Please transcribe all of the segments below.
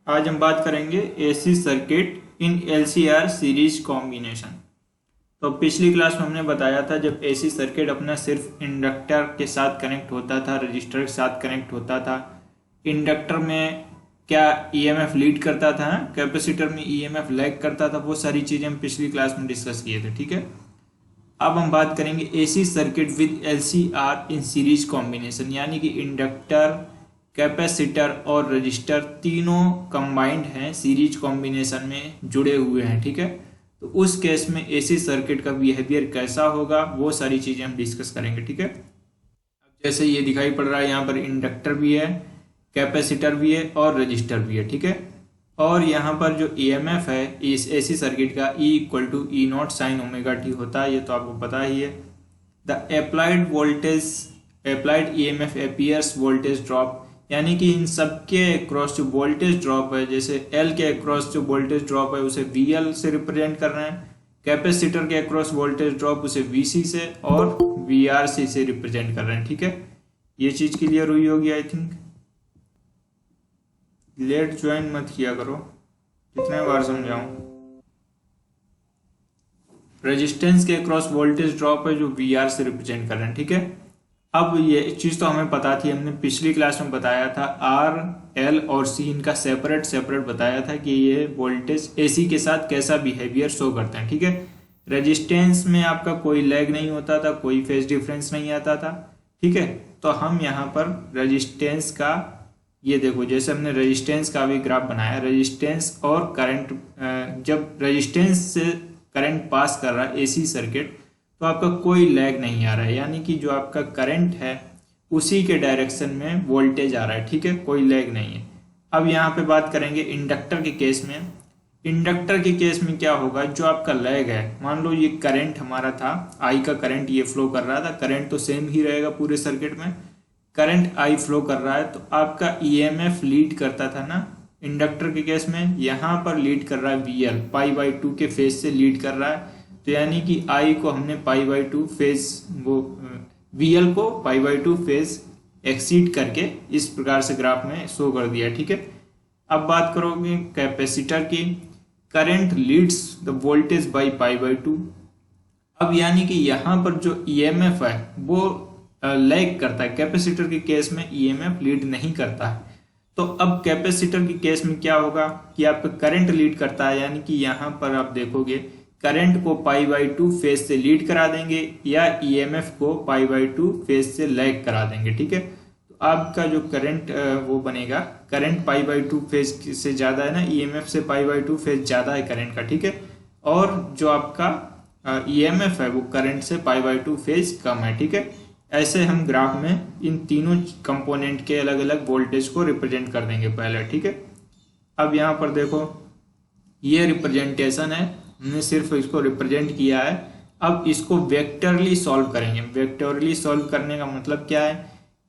आज हम बात करेंगे AC circuit in LCR series combination. तो पिछली क्लास में हमने बताया था जब एसी सर्किट अपना सिर्फ इंडक्टर के साथ कनेक्ट होता था, रजिस्टर के साथ कनेक्ट होता था। इंडक्टर में क्या ईएमएफ लीड करता था, कैपेसिटर में ईएमएफ लैग करता था, वो सारी चीज़ें हम पिछली क्लास में डिस्कस किए थे। ठीक है, अब हम बात करेंगे AC circuit with LCR in series combination, यानी कि इंडक्टर, कैपेसिटर और रजिस्टर तीनों कंबाइंड हैं, सीरीज कॉम्बिनेशन में जुड़े हुए हैं। ठीक है, तो उस केस में एसी सर्किट का बिहेवियर कैसा होगा वो सारी चीज़ें हम डिस्कस करेंगे। ठीक है, अब जैसे ये दिखाई पड़ रहा है यहाँ पर इंडक्टर भी है, कैपेसिटर भी है और रजिस्टर भी है। ठीक है, और यहाँ पर जो ईएमएफ है इस एसी सर्किट का E = E0 sin ω t होता है, ये तो आपको पता ही है। The applied EMF appears voltage drop, यानी कि इन सब के अक्रॉस जो वोल्टेज ड्रॉप है, जैसे L के अक्रॉस जो वोल्टेज ड्रॉप है उसे VL से रिप्रेजेंट कर रहे हैं, कैपेसिटर के अक्रॉस वोल्टेज ड्रॉप उसे VC से और VRC से रिप्रेजेंट कर रहे हैं। ठीक है, ये चीज क्लियर हुई होगी आई थिंक। लेट ज्वाइन मत किया करो, कितने बार समझाऊं। रेजिस्टेंस के अक्रॉस वोल्टेज ड्रॉप है जो VR से रिप्रेजेंट कर रहे हैं। ठीक है, अब ये चीज तो हमें पता थी, हमने पिछली क्लास में बताया था R, L और C इनका सेपरेट बताया था कि ये वोल्टेज AC के साथ कैसा बिहेवियर शो करते हैं। ठीक है, रेजिस्टेंस में आपका कोई लैग नहीं होता था, कोई फेज डिफरेंस नहीं आता था। ठीक है, तो हम यहाँ पर रेजिस्टेंस का, ये देखो जैसे हमने रेजिस्टेंस का भी ग्राफ बनाया, रेजिस्टेंस और करंट, जब रेजिस्टेंस से करंट पास कर रहा है एसी सर्किट तो आपका कोई लैग नहीं आ रहा है, यानी कि जो आपका करंट है उसी के डायरेक्शन में वोल्टेज आ रहा है। ठीक है, कोई लैग नहीं है। अब यहाँ पे बात करेंगे इंडक्टर के केस में। इंडक्टर के केस में क्या होगा, जो आपका लैग है, मान लो ये करंट हमारा था, आई का करंट ये फ्लो कर रहा था, करंट तो सेम ही रहेगा पूरे सर्किट में, करंट आई फ्लो कर रहा है, तो आपका ईएमएफ लीड करता था ना इंडक्टर के केस में, यहाँ पर लीड कर रहा है VL, π/2 के फेज से लीड कर रहा है। तो यानी कि I को हमने π/2 फेज, वो VL को π/2 फेज एक्सीड करके इस प्रकार से ग्राफ में शो कर दिया। ठीक है, अब बात करोगे कैपेसिटर की, current leads the voltage by π/2। अब यानी कि यहाँ पर जो EMF है वो लैग करता है, कैपेसिटर के केस में EMF लीड नहीं करता है। तो अब कैपेसिटर के केस में क्या होगा कि आपका करंट लीड करता है, यानी कि यहाँ पर आप देखोगे करंट को π/2 फेज से लीड करा देंगे या EMF को π/2 फेज से लैग करा देंगे। ठीक है, तो आपका जो करंट वो बनेगा, करंट π/2 फेज से ज्यादा है ना, EMF से π/2 फेज ज्यादा है करंट का। ठीक है, और जो आपका EMF है वो करंट से π/2 फेज कम है। ठीक है, ऐसे हम ग्राफ में इन तीनों कंपोनेंट के अलग अलग वोल्टेज को रिप्रेजेंट कर देंगे पहले। ठीक है, अब यहाँ पर देखो ये रिप्रेजेंटेशन है, हमने सिर्फ इसको रिप्रेजेंट किया है। अब इसको वेक्टरली सॉल्व करेंगे। वेक्टरली सॉल्व करने का मतलब क्या है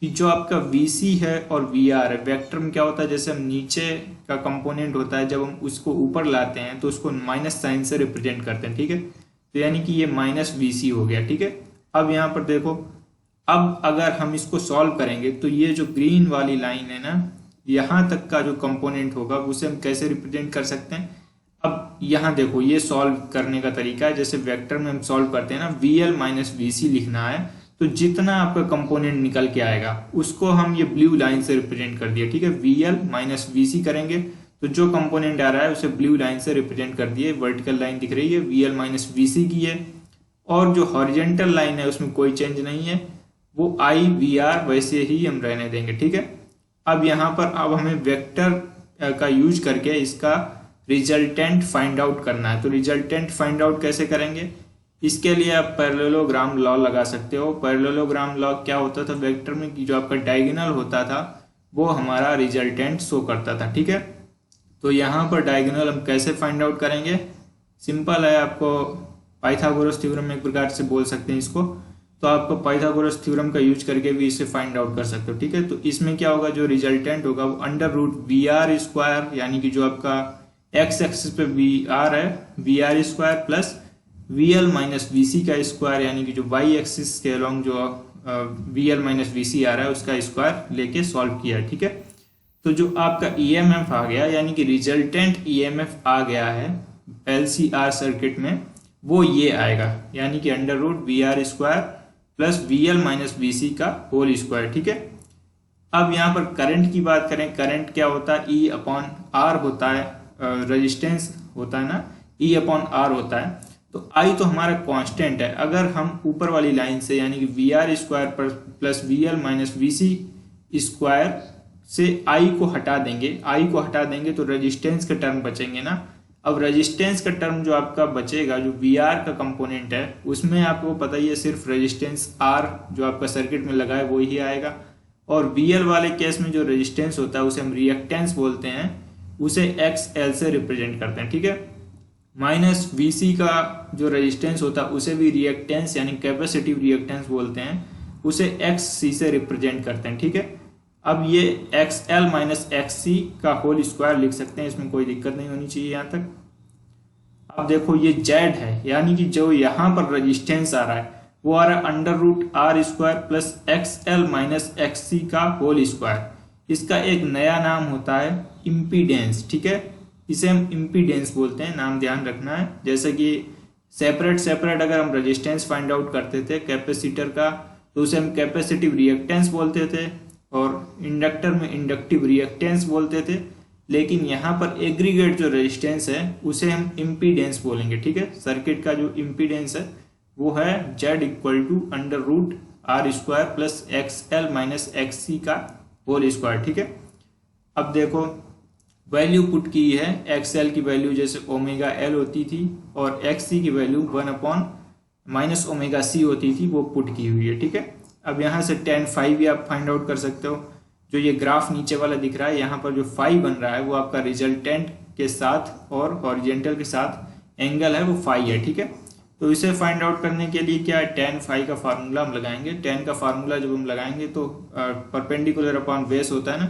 कि जो आपका VC है और VR है, वेक्टर में क्या होता है, जैसे हम नीचे का कंपोनेंट होता है, जब हम उसको ऊपर लाते हैं तो उसको माइनस साइन से रिप्रेजेंट करते हैं। ठीक है, तो यानी कि ये -VC हो गया। ठीक है, अब यहाँ पर देखो, अब अगर हम इसको सॉल्व करेंगे तो ये जो ग्रीन वाली लाइन है ना, यहाँ तक का जो कंपोनेंट होगा उसे हम कैसे रिप्रेजेंट कर सकते हैं। अब यहाँ देखो ये सॉल्व करने का तरीका है, जैसे वेक्टर में हम सॉल्व करते हैं ना, VL - VC लिखना है, तो जितना आपका कंपोनेंट निकल के आएगा उसको हम ये ब्लू लाइन से रिप्रेजेंट कर दिया। ठीक है, VL - VC करेंगे तो जो कंपोनेंट आ रहा है उसे ब्लू लाइन से रिप्रेजेंट कर दिए। वर्टिकल लाइन दिख रही है VL - VC की है, और जो हॉरिजेंटल लाइन है उसमें कोई चेंज नहीं है, वो IVR वैसे ही हम रहने देंगे। ठीक है, अब यहाँ पर अब हमें वेक्टर का यूज करके इसका रिजल्टेंट फाइंड आउट करना है। तो रिजल्टेंट फाइंड आउट कैसे करेंगे, इसके लिए आप पैरेललोग्राम लॉ लगा सकते हो। पैरेललोग्राम लॉ क्या होता था, वेक्टर में कि जो आपका डायगोनल होता था वो हमारा रिजल्टेंट शो करता था। ठीक है, तो यहाँ पर डायगोनल हम कैसे फाइंड आउट करेंगे, सिंपल है, आपको पाइथागोरस थ्योरम एक प्रकार से बोल सकते हैं इसको, तो आपको पाइथागोरस थ्योरम का यूज करके भी इसे फाइंड आउट कर सकते हो। ठीक है, तो इसमें क्या होगा, जो रिजल्टेंट होगा वो √VR², यानी कि जो आपका x एक्सिस पे VR है VR² प्लस VL - VC का स्क्वायर, यानी कि जो y एक्सिस के अलोंग जो VL - VC आ रहा है उसका स्क्वायर लेके सॉल्व किया है। ठीक है, तो जो आपका ईएमएफ आ गया यानी कि रिजल्टेंट ईएमएफ आ गया है एलसीआर सर्किट में, वो ये आएगा यानी कि under root V R square plus V L minus V C का होल स्क्वायर। ठीक है, अब यहाँ पर करंट की बात करें, करंट क्या होता है, ई अपॉन आर होता है, रेजिस्टेंस होता है ना, ई अपॉन आर होता है। तो आई तो हमारा कांस्टेंट है, अगर हम ऊपर वाली लाइन से यानी कि V R square plus V L minus V C square से आई को हटा देंगे तो रेजिस्टेंस के टर्म बचेंगे ना। अब रेजिस्टेंस का टर्म जो आपका बचेगा, जो वी आर का कंपोनेंट है, उसमें आपको पता ही है सिर्फ रेजिस्टेंस आर जो आपका सर्किट में लगा है वो ही आएगा। और वी एल वाले केस में जो रेजिस्टेंस होता है उसे हम रिएक्टेंस बोलते हैं, उसे एक्स एल से रिप्रेजेंट करते हैं। ठीक है, माइनस वी सी का जो रेजिस्टेंस होता है उसे भी रिएक्टेंस यानी कैपेसिटिव रिएक्टेंस बोलते हैं, उसे एक्स सी से रिप्रेजेंट करते हैं। ठीक है, अब ये x L minus X C का होल स्क्वायर लिख सकते हैं, इसमें कोई दिक्कत नहीं होनी चाहिए यहाँ तक। अब देखो ये जेड है यानी कि जो यहाँ पर रेजिस्टेंस आ रहा है वो आ रहा है under root R square plus X L minus X C का होल स्क्वायर। इसका एक नया नाम होता है इम्पीडेंस। ठीक है, इसे हम इम्पीडेंस बोलते हैं, नाम ध्यान रखना है। जैसे कि सेपरेट अगर हम रेजिस्टेंस फाइंड आउट करते थे कैपेसिटर का तो उसे हम कैपेसिटिव रिएक्टेंस बोलते थे, और इंडक्टर में इंडक्टिव रिएक्टेंस बोलते थे। लेकिन यहाँ पर एग्रीगेट जो रेजिस्टेंस है उसे हम इम्पीडेंस बोलेंगे। ठीक है, सर्किट का जो इम्पीडेंस है वो है Z equal to under root R square plus X L minus X C का होल स्क्वायर। ठीक है, अब देखो वैल्यू पुट की है, एक्स एल की वैल्यू जैसे ओमेगा एल होती थी और एक्स सी की value 1 upon minus omega C होती थी, वो पुट की हुई है। ठीक है, अब यहाँ से tan फाइव भी आप फाइंड आउट कर सकते हो। जो ये ग्राफ नीचे वाला दिख रहा है, यहाँ पर जो फाई बन रहा है वो आपका रिजल्टेंट के साथ और हॉरिजेंटल के साथ एंगल है, वो फाई है। ठीक है, तो इसे फाइंड आउट करने के लिए क्या है, tan फाई का फार्मूला हम लगाएंगे। tan का फार्मूला जब हम लगाएंगे तो परपेंडिकुलर अपॉन बेस होता है ना,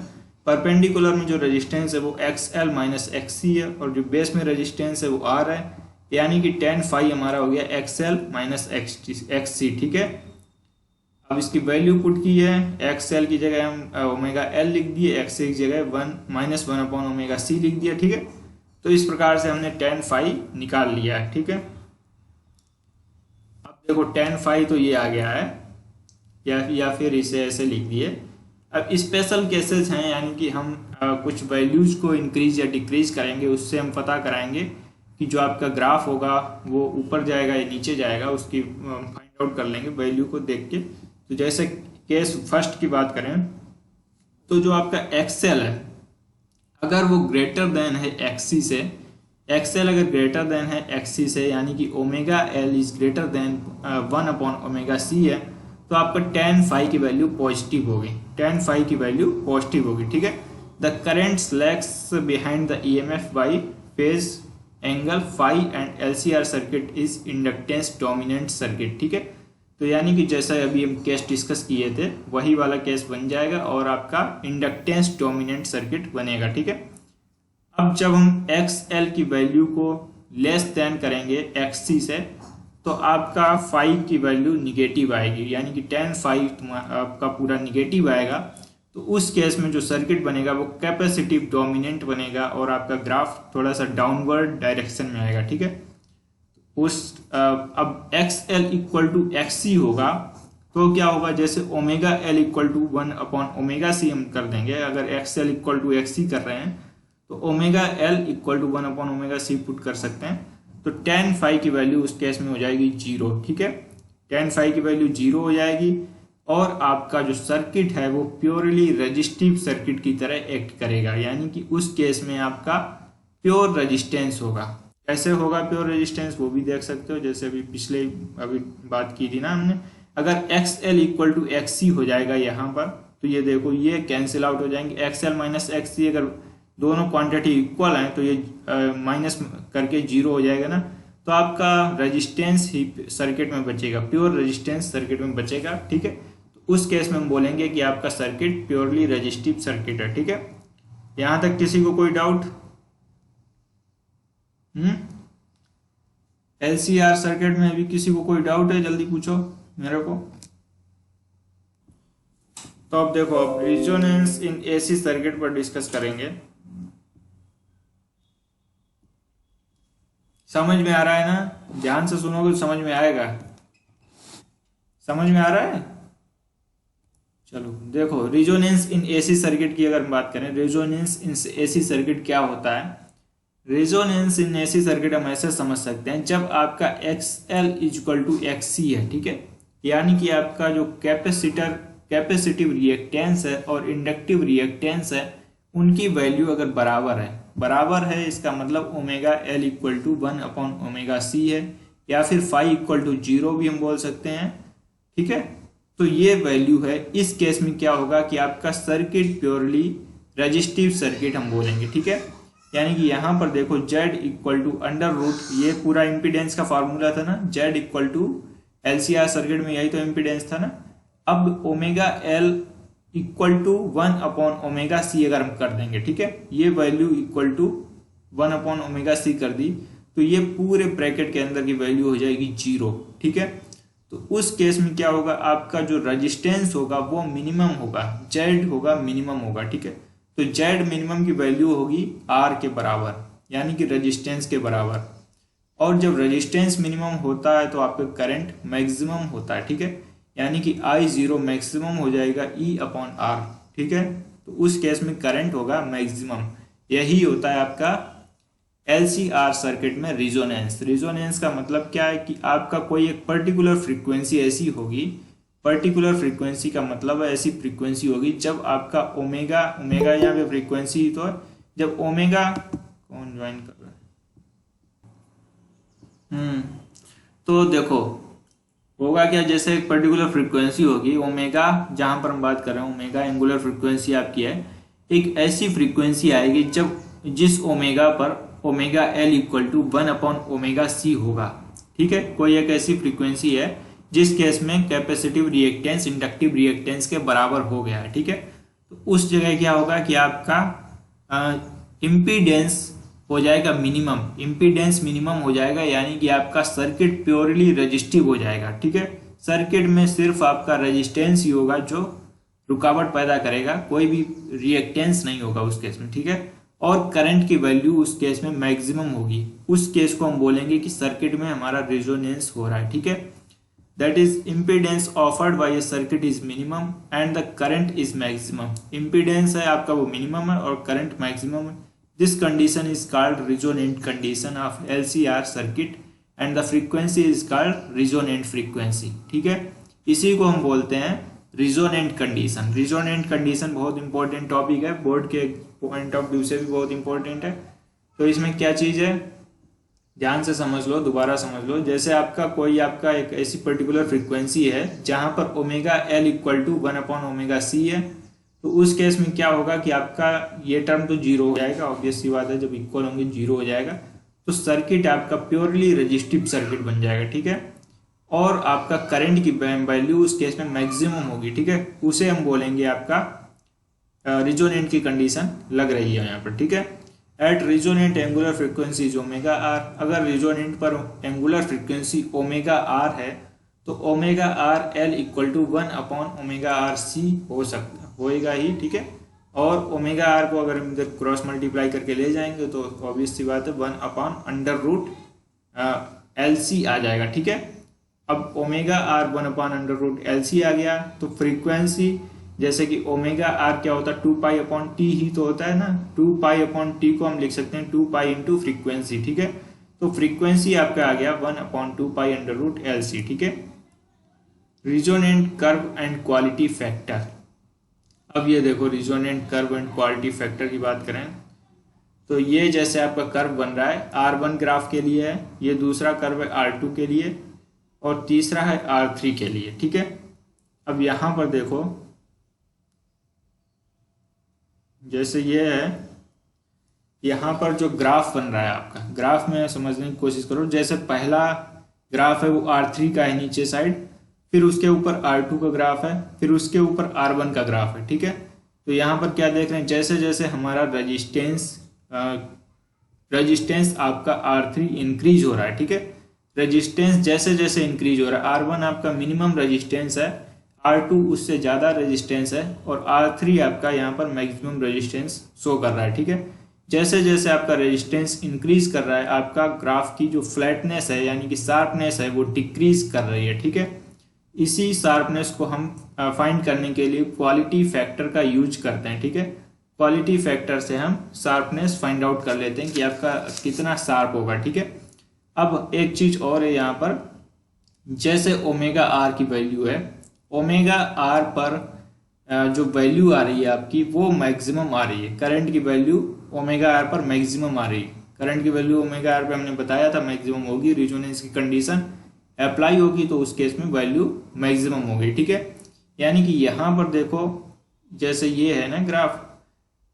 परपेंडिकुलर में जो रेजिस्टेंस है वो एक्स एल माइनस एक्स सी है और जो बेस में रेजिस्टेंस है वो आर है, यानी कि tan फाई हमारा हो गया एक्स एल माइनस एक्स सी। ठीक है, अब इसकी वैल्यू पुट की है, एक्स एल की जगह हम ओमेगा एल लिख दिए, एक्स सी की जगह 1 माइनस 1 अपॉन ओमेगा सी लिख दिया। ठीक है, तो इस प्रकार से हमने tan फाई निकाल लिया है। ठीक है, अब देखो tan फाई तो ये आ गया है, या फिर इसे ऐसे लिख दिए। अब स्पेशल केसेस हैं यानी कि हम कुछ वैल्यूज को इंक्रीज या डिक्रीज करेंगे, उससे हम पता कराएंगे कि जो आपका ग्राफ होगा वो ऊपर जाएगा या नीचे जाएगा, उसकी फाइंड आउट कर लेंगे वैल्यू को देख के। तो जैसे केस फर्स्ट की बात करें तो जो आपका एक्सएल है अगर वो ग्रेटर देन है एक्सी से, एक्सएल अगर ग्रेटर देन है एक्सी से यानी कि omega L is greater than 1 upon omega C है, तो आपका tan फाई की वैल्यू पॉजिटिव होगी, tan फाई की वैल्यू पॉजिटिव होगी। ठीक है, the current lags behind the EMF by phase angle phi and LCR circuit is inductance dominant circuit. ठीक है, तो यानी कि जैसा अभी हम केस डिस्कस किए थे वही वाला केस बन जाएगा और आपका इंडक्टेंस डोमिनेंट सर्किट बनेगा। ठीक है, अब जब हम एक्स एल की वैल्यू को लेस देन करेंगे एक्स सी से तो आपका फाई की वैल्यू निगेटिव आएगी, यानी कि tan फाई आपका पूरा निगेटिव आएगा। तो उस केस में जो सर्किट बनेगा वो कैपेसिटिव डोमिनेंट बनेगा और आपका ग्राफ थोड़ा सा डाउनवर्ड डायरेक्शन में आएगा। ठीक है, अब X L equal to X C होगा तो क्या होगा, जैसे omega L equal to 1 upon omega C हम कर देंगे। अगर X L equal to X C कर रहे हैं तो omega L equal to 1 upon omega C put कर सकते हैं, तो tan फाई की वैल्यू उस केस में हो जाएगी 0। ठीक है, tan फाई की वैल्यू 0 हो जाएगी और आपका जो सर्किट है वो प्योरली रेजिस्टिव सर्किट की तरह एक्ट करेगा, यानी कि उस केस में आपका प्योर रेजिस्टेंस होगा। कैसे होगा प्योर रेजिस्टेंस वो भी देख सकते हो, जैसे अभी बात की थी ना हमने। अगर X L equal to X C हो जाएगा यहाँ पर तो ये देखो ये कैंसिल आउट हो जाएंगे, एक्स एल माइनस एक्स सी अगर दोनों क्वांटिटी इक्वल हैं तो ये माइनस करके 0 हो जाएगा ना, तो आपका रेजिस्टेंस ही सर्किट में बचेगा, प्योर रेजिस्टेंस सर्किट में बचेगा। ठीक है, तो उस केस में हम बोलेंगे कि आपका सर्किट प्योरली रेजिस्टिव सर्किट है। ठीक है, यहाँ तक किसी को कोई डाउट? एलसीआर सर्किट में अभी किसी को कोई डाउट है? जल्दी पूछो मेरे को। तो अब देखो, अब रेजोनेंस इन एसी सर्किट पर डिस्कस करेंगे। समझ में आ रहा है ना? ध्यान से सुनोगे तो समझ में आएगा। समझ में आ रहा है? चलो देखो, रेजोनेंस इन एसी सर्किट की अगर हम बात करें, रेजोनेंस इन एसी सर्किट क्या होता है? रेजोनेंस इन एसी सर्किट हम ऐसे समझ सकते हैं, जब आपका XL इक्वल टू XC है, ठीक है, यानी कि आपका जो कैपेसिटिव रिएक्टेंस है और इंडक्टिव रिएक्टेंस है, उनकी वैल्यू अगर बराबर है, इसका मतलब ओमेगा L इक्वल टू 1/ओमेगा C है, या फिर फाई इक्वल टू 0 भी हम बोल सकते हैं, ठीक है। तो ये वैल्यू है। इस केस में क्या होगा कि आपका सर्किट प्योरली रेजिस्टिव सर्किट हम बोलेंगे, ठीक है। यानी कि यहाँ पर देखो, Z equal to under root, ये पूरा इम्पीडेंस का फॉर्मूला था ना, Z equal to LCR circuit में यही तो इम्पीडेंस था ना। अब ओमेगा L इक्वल टू 1/ओमेगा C अगर हम कर देंगे, ठीक है, ये वैल्यू इक्वल टू 1/ओमेगा C कर दी, तो ये पूरे ब्रैकेट के अंदर की वैल्यू हो जाएगी 0, ठीक है। तो उस केस में क्या होगा, आपका जो रेजिस्टेंस होगा वो मिनिमम होगा, Z होगा मिनिमम होगा, ठीक है। तो Z मिनिमम की वैल्यू होगी R के बराबर, यानी कि रेजिस्टेंस के बराबर। और जब रेजिस्टेंस मिनिमम होता है तो आपका करंट मैक्सिमम होता है, ठीक है, यानी कि I0 मैक्सिमम हो जाएगा E/R, ठीक है। तो उस केस में करंट होगा मैक्सिमम। यही होता है आपका LCR सर्किट में रेजोनेंस का मतलब क्या है कि आपका कोई एक पर्टिकुलर फ्रीक्वेंसी ऐसी होगी, पर्टिकुलर फ्रीक्वेंसी का मतलब ऐसी फ्रीक्वेंसी होगी जब आपका ओमेगा यहाँ पे फ्रीक्वेंसी, तो जब ओमेगा, कौन ज्वाइन कर रहा है, तो देखो होगा क्या, जैसे एक पर्टिकुलर फ्रीक्वेंसी होगी ओमेगा, जहां पर हम बात कर रहे हैं ओमेगा एंगुलर फ्रीक्वेंसी आपकी है, एक ऐसी फ्रीक्वेंसी आएगी जब जिस ओमेगा पर ओमेगा L इक्वल टू 1/ओमेगा C होगा, ठीक है। कोई एक ऐसी फ्रीक्वेंसी है जिस केस में कैपेसिटिव रिएक्टेंस इंडक्टिव रिएक्टेंस के बराबर हो गया है, ठीक है। तो उस जगह क्या होगा कि आपका इम्पीडेंस हो जाएगा मिनिमम, इम्पीडेंस मिनिमम हो जाएगा, यानी कि आपका सर्किट प्योरली रेजिस्टिव हो जाएगा, ठीक है। सर्किट में सिर्फ आपका रेजिस्टेंस ही होगा जो रुकावट पैदा करेगा, कोई भी रिएक्टेंस नहीं होगा उस केस में, ठीक है। और करंट की वैल्यू उस केस में मैक्सिमम होगी। उस केस को हम बोलेंगे कि सर्किट में हमारा रेजोनेंस हो रहा है, ठीक है। That is impedance offered by A circuit is minimum and the current is maximum. Impedance है आपका वो मिनिमम है और करंट मैक्सिमम है। This condition is called resonant condition of LCR circuit and the frequency is called resonant frequency, ठीक है। इसी को हम बोलते हैं रेजोनेंट कंडीशन। रेजोनेंट कंडीशन बहुत इंपॉर्टेंट टॉपिक है, बोर्ड के पॉइंट ऑफ व्यू से भी बहुत इंपॉर्टेंट है। तो इसमें क्या चीज़ है, ध्यान से समझ लो, दोबारा समझ लो। जैसे आपका कोई आपका एक ऐसी पर्टिकुलर फ्रीक्वेंसी है जहां पर ओमेगा L इक्वल टू 1/ओमेगा C है, तो उस केस में क्या होगा कि आपका ये टर्म तो 0 हो जाएगा, ऑब्वियस सी बात है, जब इक्वल होंगे 0 हो जाएगा, तो सर्किट आपका प्योरली रेजिस्टिव सर्किट बन जाएगा, ठीक है। और आपका करंट की वैल्यू उस केस में मैक्सिमम होगी, ठीक है। उसे हम बोलेंगे आपका रेजोनेंट की कंडीशन लग रही है यहाँ पर, ठीक है। At resonant angular frequency is omega R। अगर रेजोनेंट पर एंगुलर फ्रीक्वेंसी ओमेगा R है तो omega R L equal to 1/ओमेगा RC होएगा ही, ठीक है। और ओमेगा R को अगर हम इधर क्रॉस मल्टीप्लाई करके ले जाएंगे तो ऑब्वियस सी बात है 1/√LC आ जाएगा, ठीक है। अब ओमेगा R 1/√LC आ गया, तो फ्रीक्वेंसी जैसे कि ओमेगा R क्या होता है, 2π/T ही तो होता है ना। 2π/T को हम लिख सकते हैं 2π इंटू फ्रीक्वेंसी, ठीक है। तो फ्रीक्वेंसी आपका आ गया 1/2π√LC, ठीक है। Resonant curve and quality factor. अब ये देखो, resonant curve and quality factor की बात करें तो ये जैसे आपका कर्व बन रहा है, R1 ग्राफ के लिए है, ये दूसरा कर्व है R2 के लिए, और तीसरा है R3 के लिए, ठीक है। अब यहां पर देखो, जैसे ये है, यहाँ पर जो ग्राफ बन रहा है आपका, ग्राफ में समझने की कोशिश करो। जैसे पहला ग्राफ है वो R3 का है नीचे साइड, फिर उसके ऊपर R2 का ग्राफ है, फिर उसके ऊपर R1 का ग्राफ है, ठीक है। तो यहाँ पर क्या देख रहे हैं, जैसे जैसे हमारा रेजिस्टेंस आपका R3 इंक्रीज हो रहा है, ठीक है। रेजिस्टेंस जैसे जैसे इंक्रीज हो रहा है, R1 आपका मिनिमम रेजिस्टेंस है, R2 उससे ज़्यादा रेजिस्टेंस है और R3 आपका यहाँ पर मैक्सिमम रेजिस्टेंस शो कर रहा है। ठीक है, जैसे जैसे आपका रेजिस्टेंस इंक्रीज कर रहा है आपका ग्राफ की जो फ्लैटनेस है यानी कि शार्पनेस है वो डिक्रीज कर रही है। ठीक है, इसी शार्पनेस को हम फाइंड करने के लिए क्वालिटी फैक्टर का यूज करते हैं। ठीक है, क्वालिटी फैक्टर से हम शार्पनेस फाइंड आउट कर लेते हैं कि आपका कितना शार्प होगा। ठीक है, अब एक चीज और है यहाँ पर, जैसे ओमेगा आर की वैल्यू है, ओमेगा आर पर जो वैल्यू आ रही है आपकी वो मैक्सिमम आ रही है। करंट की वैल्यू ओमेगा आर पर मैक्सिमम आ रही है। करंट की वैल्यू ओमेगा आर पे हमने बताया था मैक्सिमम होगी, रिजोनेंस की कंडीशन अप्लाई होगी तो उस केस में वैल्यू मैक्सिमम होगी। ठीक है, यानी कि यहाँ पर देखो जैसे ये है ना ग्राफ,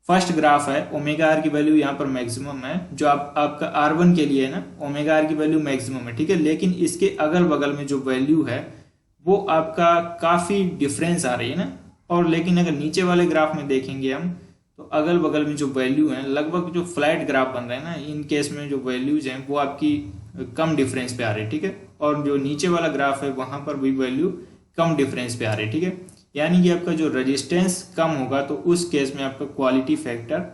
फर्स्ट ग्राफ है, ओमेगा आर की वैल्यू यहाँ पर मैक्सिमम है, जो आपका R1 के लिए है ना, ओमेगा आर की वैल्यू मैक्सिमम है। ठीक है, लेकिन इसके अगल बगल में जो वैल्यू है वो आपका काफी डिफरेंस आ रही है ना, और लेकिन अगर नीचे वाले ग्राफ में देखेंगे हम तो अगल बगल में जो वैल्यू है लगभग जो फ्लैट ग्राफ बन रहे हैं ना, इन केस में जो वैल्यूज हैं वो आपकी कम डिफरेंस पे आ रही है। ठीक है, और जो नीचे वाला ग्राफ है वहां पर भी वैल्यू कम डिफरेंस पे आ रही है। ठीक है, यानी कि आपका जो रेजिस्टेंस कम होगा तो उस केस में आपका क्वालिटी फैक्टर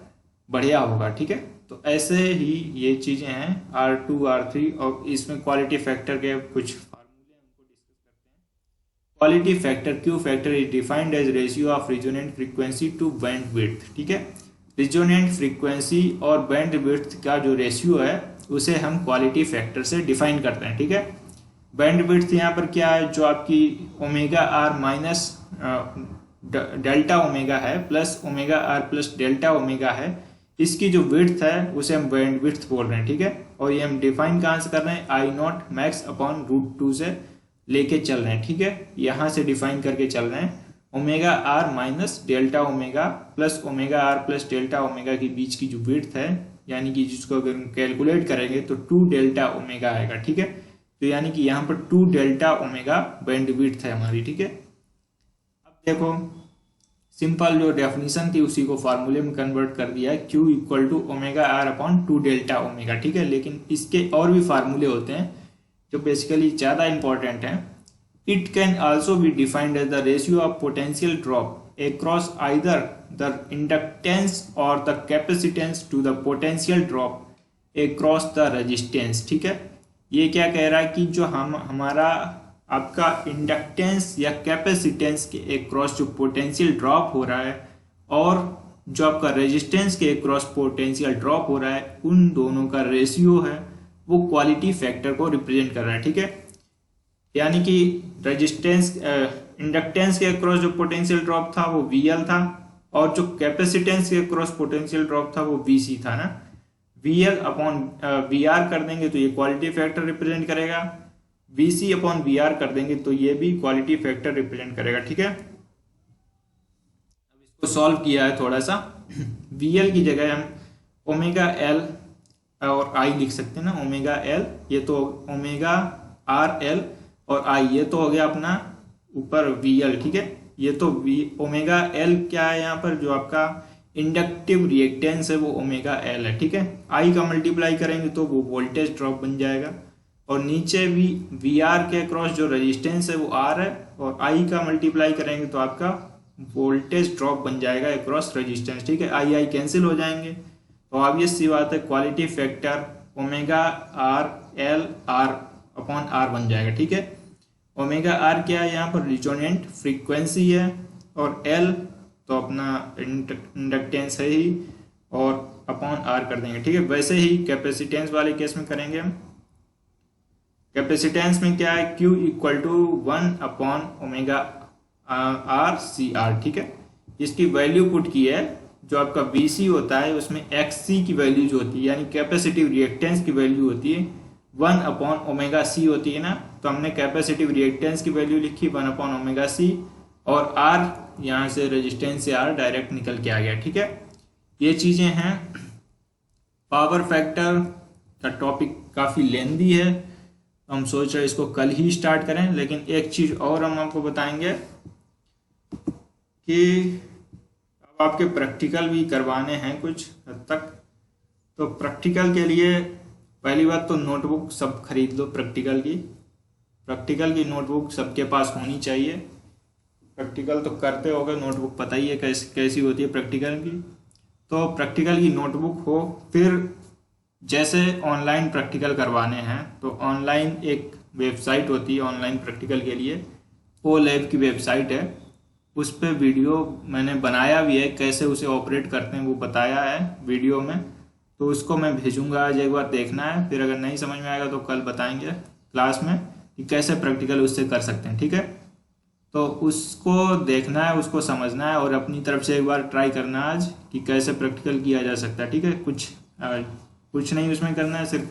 बढ़िया होगा। ठीक है, तो ऐसे ही ये चीजें हैं R2 R3, और इसमें क्वालिटी फैक्टर के कुछ फार्मूले उनको डिस्कस करते हैं। Quality factor Q factor is defined as ratio of resonant frequency to band width. ठीक है, रिजोनेंट फ्रीक्वेंसी और बैंड विड्थ का जो रेशियो है उसे हम क्वालिटी फैक्टर से डिफाइन करते हैं। ठीक है, बैंड विड्थ यहाँ पर क्या है, जो आपकी omega R minus delta omega है plus omega R plus delta omega है, इसकी जो विड्थ है उसे हम बैंड विड्थ बोल रहे हैं। ठीक है, और ये हम डिफाइन कहाँ से कर रहे हैं, आई नॉट मैक्स अपॉन √2 से लेके चल रहे हैं। ठीक है, यहाँ से डिफाइन करके चल रहे हैं। Omega R minus delta omega plus omega R plus delta omega के बीच की जो विड्थ है, यानी कि जिसको अगर हम कैलकुलेट करेंगे तो 2 डेल्टा ओमेगा आएगा। ठीक है, तो यानी कि यहाँ पर 2 डेल्टा ओमेगा बैंड विड्थ है हमारी। ठीक है, अब देखो सिंपल जो डेफिनेशन थी उसी को फार्मूले में कन्वर्ट कर दिया है, Q equal to omega R upon 2 delta omega. ठीक है, लेकिन इसके और भी फार्मूले होते हैं जो बेसिकली ज़्यादा इंपॉर्टेंट हैं। It can also be defined as the ratio of potential drop across either the inductance or the capacitance to the potential drop across the resistance। ठीक है, ये क्या कह रहा है कि जो हमारा आपका इंडक्टेंस या कैपेसिटेंस के अक्रॉस जो पोटेंशियल ड्रॉप हो रहा है और जो आपका रेजिस्टेंस के अक्रॉस पोटेंशियल ड्रॉप हो रहा है, उन दोनों का रेशियो है वो क्वालिटी फैक्टर को रिप्रेजेंट कर रहा है। ठीक है, यानी कि रेजिस्टेंस इंडक्टेंस के अक्रॉस जो पोटेंशियल ड्रॉप था वो VL था, और जो कैपेसिटेंस के अक्रॉस पोटेंशियल ड्रॉप था वो VC था ना। VL अपॉन VR कर देंगे तो ये क्वालिटी फैक्टर रिप्रेजेंट करेगा, VC अपॉन VR कर देंगे तो ये भी क्वालिटी फैक्टर रिप्रेजेंट करेगा। ठीक है, अब इसको सॉल्व किया है थोड़ा सा। VL की जगह हम ओमेगा L और I लिख सकते हैं ना, ओमेगा L ये तो ओमेगा RL और I ये तो हो गया अपना ऊपर VL। ठीक है, ये तो ओमेगा L क्या है यहाँ पर, जो आपका इंडक्टिव रिएक्टेंस है वो ओमेगा L है। ठीक है, I का मल्टीप्लाई करेंगे तो वो वोल्टेज ड्रॉप बन जाएगा, और नीचे भी VR के अक्रॉस जो रेजिस्टेंस है वो R है, और I का मल्टीप्लाई करेंगे तो आपका वोल्टेज ड्रॉप बन जाएगा अक्रॉस रेजिस्टेंस। ठीक है, I कैंसिल हो जाएंगे, तो ऑब्वियस सी बात है quality factor omega RL R upon R बन जाएगा। ठीक है, ओमेगा आर क्या है यहाँ पर, रिजोनेंट फ्रीक्वेंसी है, और L तो अपना इंडक्टेंस है ही, और अपॉन R कर देंगे। ठीक है, वैसे ही कैपेसिटेंस वाले केस में करेंगे हम। कैपेसिटेंस में क्या है, Q equal to 1 upon omega R CR। ठीक है, इसकी वैल्यू पुट की है, जो आपका VC होता है उसमें XC की वैल्यू जो होती है यानी कैपेसिटिव रिएक्टेंस की वैल्यू होती है 1 अपॉन ओमेगा C होती है ना, तो हमने कैपेसिटिव रिएक्टेंस की वैल्यू लिखी 1 अपॉन ओमेगा C, और R यहाँ से रेजिस्टेंस से R डायरेक्ट निकल के आ गया। ठीक है, ये चीजें हैं। पावर फैक्टर का टॉपिक काफी लेंदी है, हम सोच रहे इसको कल ही स्टार्ट करें, लेकिन एक चीज और हम आपको बताएंगे कि अब आपके प्रैक्टिकल भी करवाने हैं कुछ हद तक। तो प्रैक्टिकल के लिए पहली बात तो नोटबुक सब खरीद लो, प्रैक्टिकल की नोटबुक सबके पास होनी चाहिए। प्रैक्टिकल तो करते होगे, नोटबुक पता ही है कैसी होती है प्रैक्टिकल की। तो प्रैक्टिकल की नोटबुक हो, फिर जैसे ऑनलाइन प्रैक्टिकल करवाने हैं तो ऑनलाइन एक वेबसाइट होती है ऑनलाइन प्रैक्टिकल के लिए, ओ लैब की वेबसाइट है। उस पर वीडियो मैंने बनाया भी है, कैसे उसे ऑपरेट करते हैं वो बताया है वीडियो में। तो उसको मैं भेजूंगा, आज एक बार देखना है, फिर अगर नहीं समझ में आएगा तो कल बताएंगे क्लास में कि कैसे प्रैक्टिकल उससे कर सकते हैं, ठीक है। तो उसको देखना है, उसको समझना है और अपनी तरफ से एक बार ट्राई करना है आज कि कैसे प्रैक्टिकल किया जा सकता है, ठीक है। कुछ नहीं उसमें करना है, सिर्फ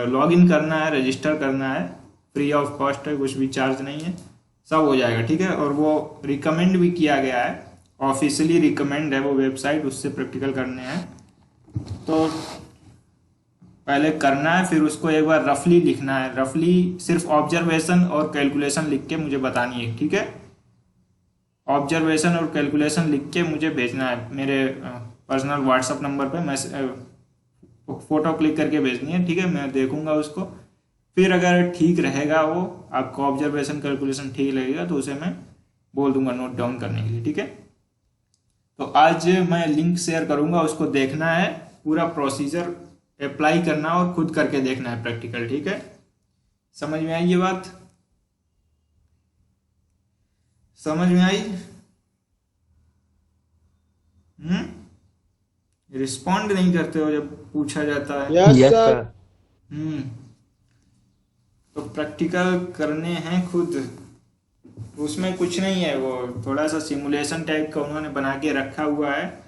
लॉग इन करना है, रजिस्टर करना है, फ्री ऑफ कॉस्ट है, कुछ भी चार्ज नहीं है, सब हो जाएगा, ठीक है। और वो रिकमेंड भी किया गया है, ऑफिशियली रिकमेंड है वो वेबसाइट, उससे प्रैक्टिकल करने हैं। तो पहले करना है, फिर उसको एक बार रफली लिखना है, रफली सिर्फ ऑब्जर्वेशन और कैलकुलेशन लिख के मुझे बतानी है, ठीक है। ऑब्जर्वेशन और कैलकुलेशन लिख के मुझे भेजना है मेरे पर्सनल व्हाट्सअप नंबर पे, मैं फोटो क्लिक करके भेजनी है, ठीक है। मैं देखूंगा उसको, फिर अगर ठीक रहेगा वो आपको ऑब्जर्वेशन कैलकुलेशन ठीक लगेगा तो उसे मैं बोल दूंगा नोट डाउन करने के लिए, ठीक है। तो आज मैं लिंक शेयर करूंगा, उसको देखना है, पूरा प्रोसीजर अप्लाई करना और खुद करके देखना है प्रैक्टिकल, ठीक है। समझ में आई ये बात? समझ में आई? रिस्पॉन्ड नहीं करते हो जब पूछा जाता है। Yes yes sir. सर। हम्म तो प्रैक्टिकल करने हैं खुद, उसमें कुछ नहीं है, वो थोड़ा सा सिमुलेशन टाइप का उन्होंने बना के रखा हुआ है।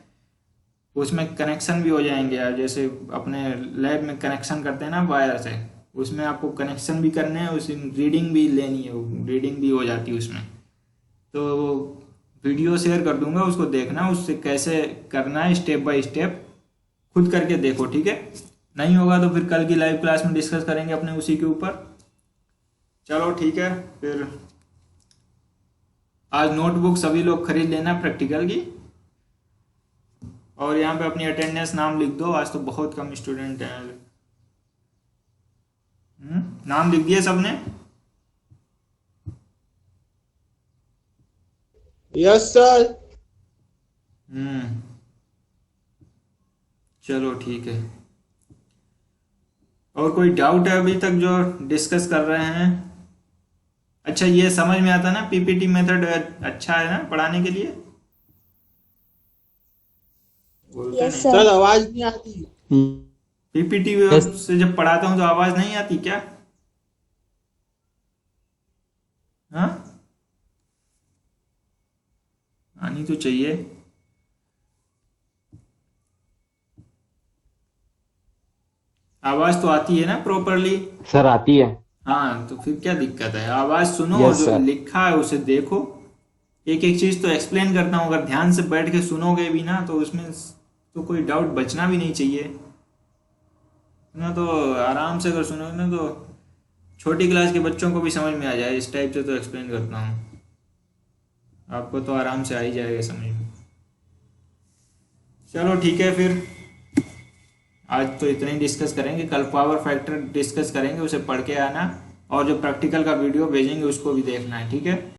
उसमें कनेक्शन भी हो जाएंगे यार, जैसे अपने लैब में कनेक्शन करते हैं ना वायर से, उसमें आपको कनेक्शन भी करने हैं, उसी रीडिंग भी लेनी है, रीडिंग भी हो जाती है उसमें। तो वीडियो शेयर कर दूंगा, उसको देखना, उससे कैसे करना है स्टेप बाय स्टेप, खुद करके देखो, ठीक है। नहीं होगा तो फिर कल की लाइव क्लास में डिस्कस करेंगे अपने उसी के ऊपर। चलो ठीक है, फिर आज नोटबुक सभी लोग खरीद लेना प्रैक्टिकल की, और यहाँ पे अपनी अटेंडेंस नाम लिख दो, आज तो बहुत कम स्टूडेंट हैं। नाम लिख दिए सबने? Yes sir. हम्म चलो ठीक है। और कोई डाउट है अभी तक जो डिस्कस कर रहे हैं? अच्छा, ये समझ में आता ना पीपीटी मेथड अच्छा है ना पढ़ाने के लिए? बोलते यस नहीं। Sir sir. आवाज नहीं आती। पीपीटी यस से जब पढ़ाता हूँ तो आवाज नहीं आती क्या? हाँ, आनी तो चाहिए। आवाज तो आती है ना प्रॉपरली? सर आती है। हाँ, तो फिर क्या दिक्कत है, आवाज सुनो और यस जो सर। लिखा है उसे देखो। एक एक चीज तो एक्सप्लेन करता हूँ, अगर ध्यान से बैठ के सुनोगे भी ना तो उसमें तो कोई डाउट बचना भी नहीं चाहिए ना। तो आराम से अगर सुनोगे ना तो छोटी क्लास के बच्चों को भी समझ में आ जाए, इस टाइप से तो एक्सप्लेन करता हूँ, आपको तो आराम से आ ही जाएगा समझ में। चलो ठीक है, फिर आज तो इतना ही डिस्कस करेंगे, कल पावर फैक्टर डिस्कस करेंगे, उसे पढ़ के आना, और जो प्रैक्टिकल का वीडियो भेजेंगे उसको भी देखना है, ठीक है।